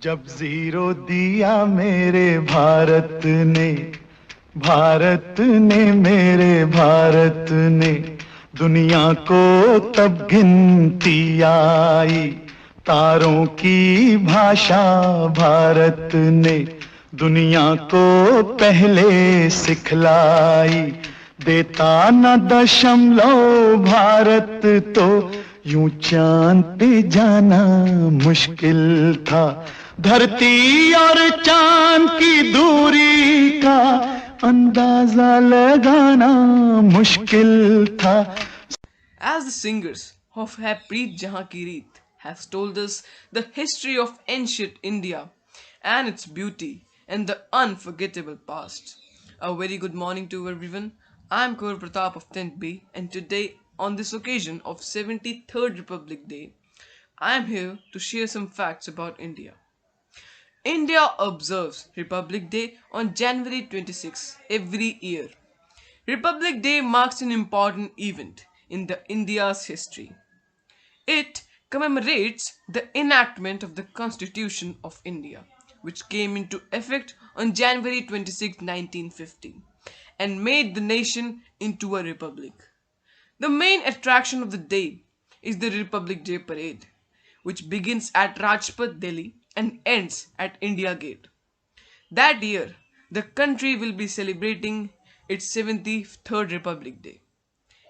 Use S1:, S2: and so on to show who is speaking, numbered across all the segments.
S1: जब जीरो दिया मेरे भारत ने, भारत ने मेरे भारत ने, दुनिया को तब गिनती आई। तारों की भाषा भारत ने दुनिया को पहले सिखलाई। देता न दशमलव भारत तो यूं चांद पे जाना मुश्किल था। धरती और चांद की दूरी का अंदाजा लगाना मुश्किल था।
S2: As the singers of Harpreet Jahangireet has told us the history of ancient India and its beauty and the unforgettable past. A very good morning to everyone. I am Kaur Pratap of 10th B, and today, on this occasion of 73rd Republic Day, I am here to share some facts about India. India observes Republic Day on January 26 every year. Republic Day marks an important event in the India's history. It commemorates the enactment of the Constitution of India, which came into effect on January 26, 1950, and made the nation into a republic. The main attraction of the day is the Republic Day Parade, which begins at Rajpath, Delhi and ends at India Gate. That year, the country will be celebrating its 73rd Republic Day.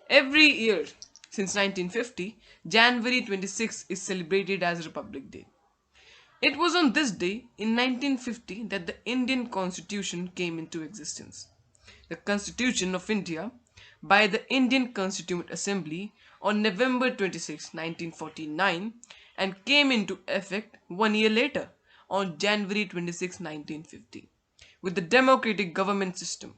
S2: Every year since 1950, January 26 is celebrated as Republic Day. It was on this day in 1950 that the Indian Constitution came into existence. The Constitution of India by the Indian Constituent Assembly on November 26, 1949, and came into effect 1 year later on January 26, 1950 with the democratic government system.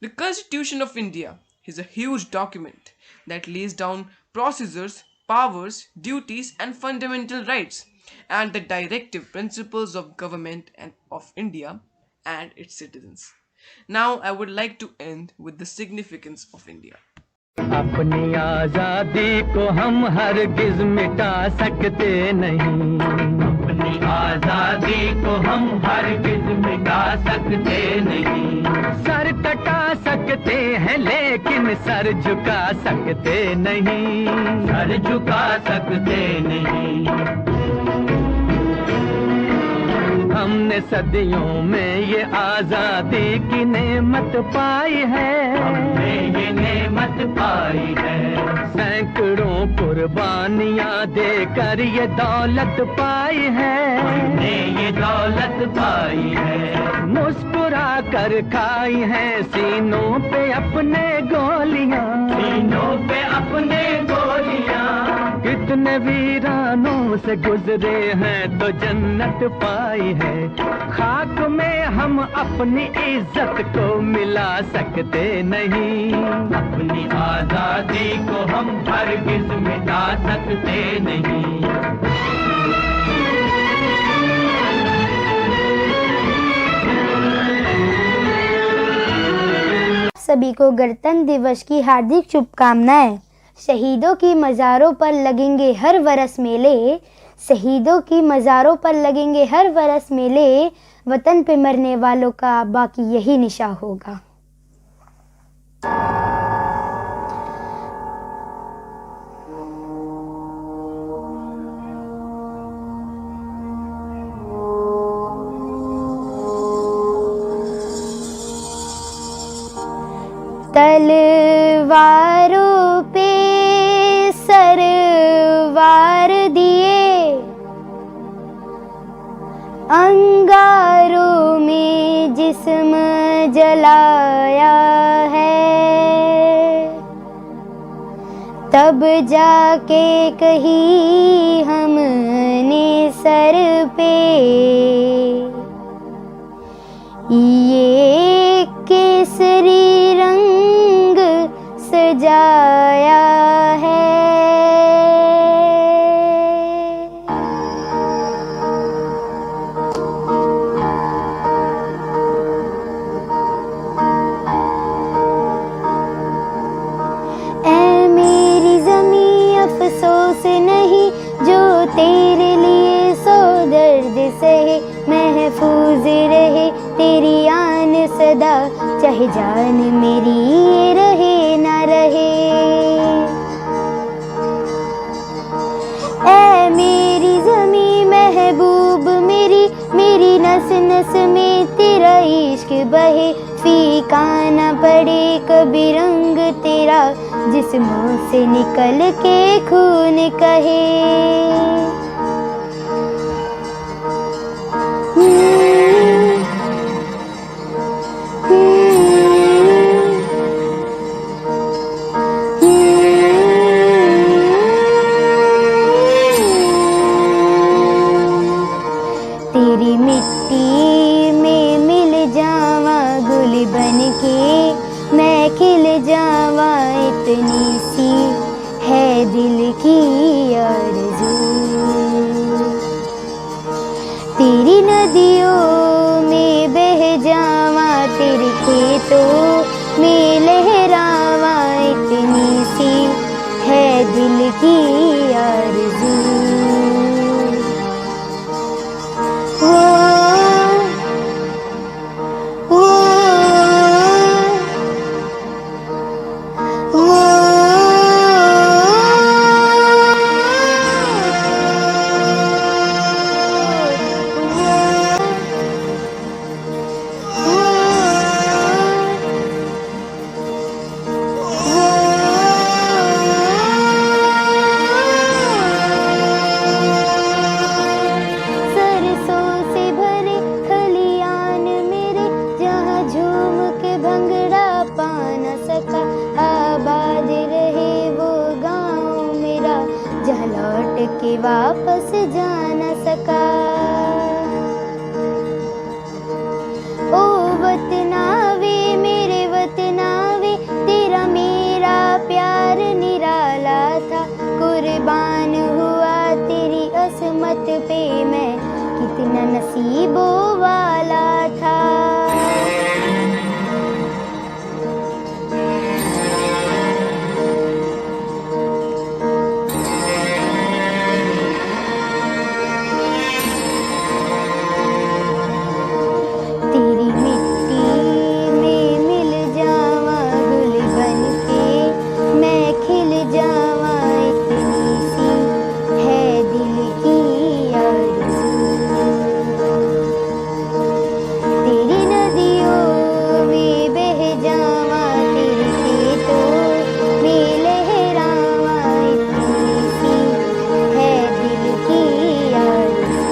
S2: The Constitution of India is a huge document that lays down procedures, powers, duties, and fundamental rights, and the directive principles of government and of India and its citizens. Now, I would like to end with the significance of India.
S3: अपनी आजादी को हम हरगिज मिटा सकते नहीं। अपनी आजादी को हम हरगिज मिटा सकते नहीं। सर कटा सकते हैं लेकिन सर झुका सकते नहीं। सर झुका सकते नहीं। हमने सदियों में ये आजादी की नेमत पाई है। हमने ये नेमत पाई है। सैकड़ों कुर्बानियां देकर ये दौलत पाई है। हमने ये दौलत पाई है। मुस्कुरा कर खाई है सीनों पे अपने गोलियां। सीनों पे अपने गोलियां। कितने वीरानों से गुजरे हैं तो जन्नत पाई है। खाक में हम अपनी इज्जत को मिला सकते नहीं। अपनी आजादी को हम हरगिज मिटा सकते नहीं।
S4: सभी को गणतंत्र दिवस की हार्दिक शुभकामनाएं। शहीदों की मज़ारों पर लगेंगे हर बरस मेले। शहीदों की मज़ारों पर लगेंगे हर बरस मेले। वतन पे मरने वालों का बाकी यही निशा होगा। तलवारों पे सरवार दिए, अंगारों में जिस्म जलाया है। तब जाके कहीं हमने सर पे ये केसरी रंग सजाया है। ऐ मेरी ज़मीं अफसोस नहीं जो तेरे लिए सौ दर्द सहे। सदा, चाहे जान मेरी ये रहे ना रहे। ऐ मेरी ज़मीं महबूब मेरी, मेरी नस नस में तेरा इश्क बहे। फीका न पड़े कभी रंग तेरा, जिस्मों से निकल के खून कहे। तेरी मिट्टी में मिल जावा गुल बन के, मैं खिल जावा इतनी सी है दिल की आरज़ू। तेरी नदियों में बह जावा, तेरे खेतों में लहरावा इतनी सी है दिल की आरज़ू। के वापस जा न सका। ओ वतनावे मेरे वतनावे, तेरा मेरा प्यार निराला था। कुर्बान हुआ तेरी असमत पे मैं, कितना नसीबों वाला था। तेरी मिट्टी में मिल जावा गुल बन के, मैं खिल जावा इतनी सी है दिल की आरज़ू। तेरी नदियों में बह जावा, तेरे खेतों में लहरावा इतनी सी है दिल की आरज़ू।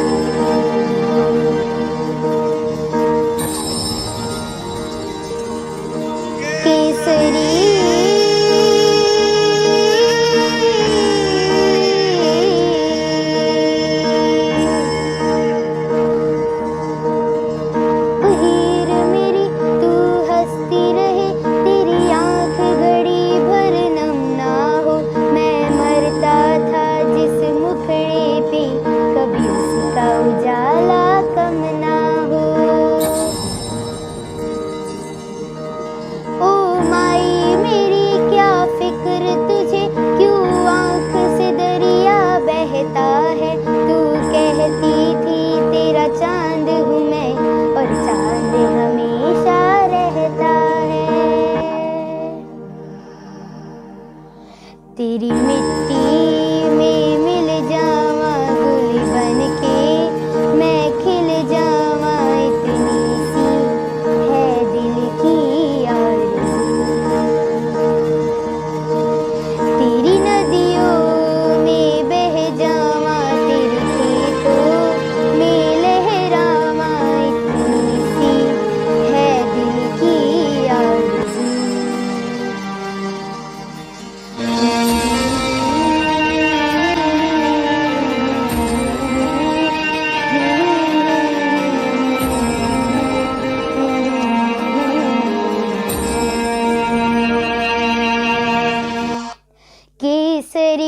S4: केसरी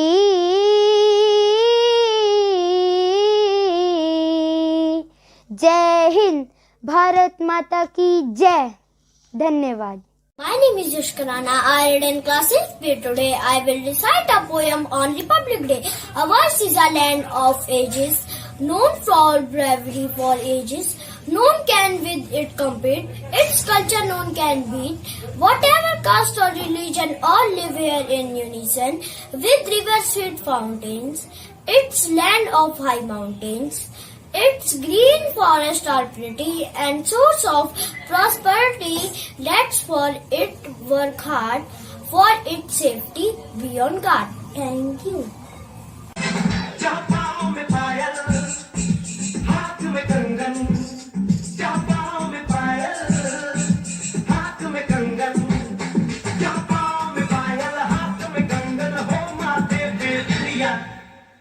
S4: जय हिंद, भारत माता की जय। धन्यवाद।
S5: My name is Yash Rana. I read in class 6th. Today I will recite a poem on Republic Day. Ours is a land of ages, known for bravery for ages. None can with it compete. Its culture none can beat. Whatever caste or religion, all live here in unison. With rivers, sweet fountains. Its land of high mountains. Its green forests are pretty and source of prosperity. Let's for it work hard. For its safety be on guard. Thank you.
S1: पाँव में पायल हाथ में कंगन क्या पाँव में पायल हाथ में कंगन क्या पाँव में पायल हाथ में कंगन हो माथे पे दिया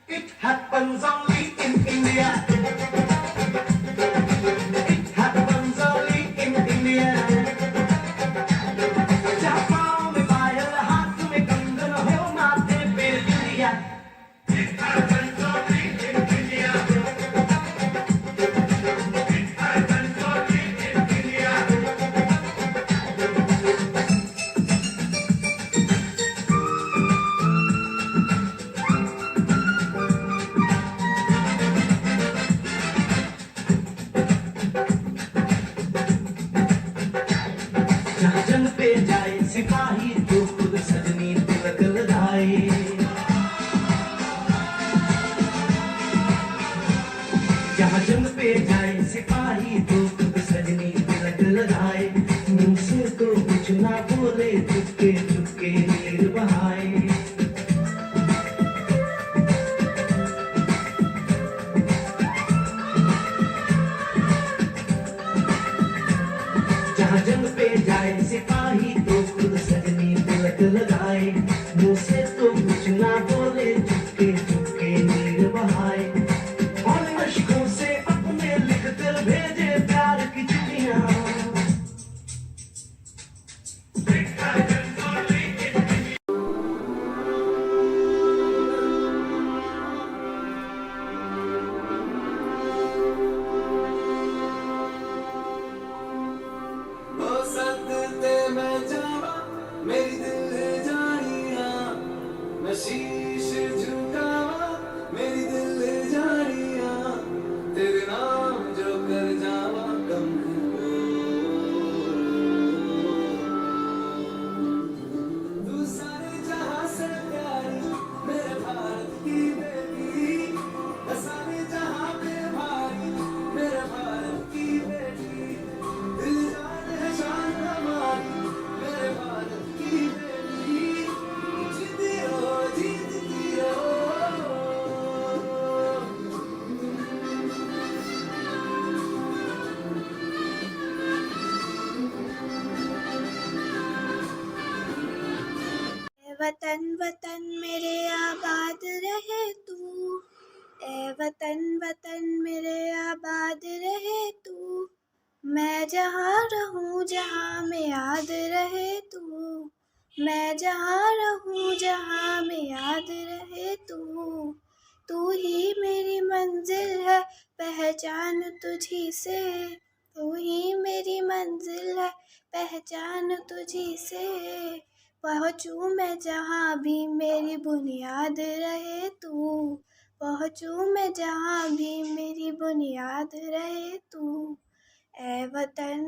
S1: it happens only in India it happens only in India क्या पाँव में पायल हाथ में कंगन हो माथे पे दिया जहाँ जंग पे जाए सिपाही तो खुद सजनी तिलक लगाए जहाँ जंग पे जाए सिपाही तो खुद सजनी तिलक लगाए मुंह से तो कुछ ना बोले चुपके चुपके नीर बहाए जहाँ जंग पे जाए सिपाही तो खुद सजनी तिलक लगाए मुंह से तो कुछ ना बोले चुपके चुपके नीर बहाए और अश्कों से अपने लिख कर भेजे प्यार की चिट्ठियां मेरी दिल जानिया मैं शीश झुकावा मेरी दिल जानिया तेरे नाम जो कर जावा कम तू सारे जहां से प्यारी मेरे भारत की बेटी सारे जहां पे भारी मेरे भारत की बेटी दिल जान है शान हमारी मेरे भारत की बेटी जीती रहो
S6: वतन वतन मेरे आबाद रहे तू ए वतन वतन मेरे आबाद रहे तू मैं जहाँ रहूँ जहाँ में याद रहे तू मैं जहाँ रहूँ जहाँ में याद रहे तू तू ही मेरी मंजिल है पहचान तुझी से तू ही मेरी मंजिल है पहचान तुझी से पहुँचूँ मैं जहाँ भी मेरी बुनियाद रहे तू पहुँचूँ मैं जहाँ भी मेरी बुनियाद रहे तू ए वतन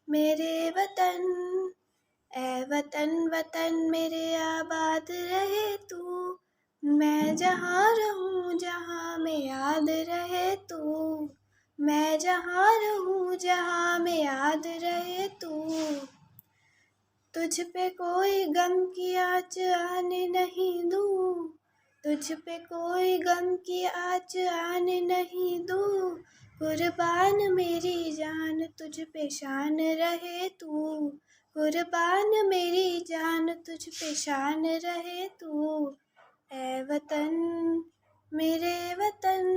S6: मेरे वतन ए वतन वतन मेरे आबाद रहे तू मैं जहाँ रहूँ जहाँ में याद रहे तू मैं जहाँ रहूँ जहाँ में याद रहे तू तुझ पे कोई गम की आँच आने नहीं दूँ तुझ पे कोई गम की आँच आने नहीं दूँ कुर्बान मेरी जान तुझ पे शान रहे तू कुर्बान मेरी जान तुझ पे शान रहे तू ए वतन मेरे वतन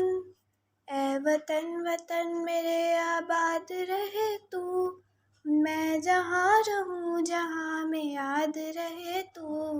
S6: ए वतन वतन मेरे आबाद रहे तू मैं जहाँ रहूँ जहाँ में याद रहे तू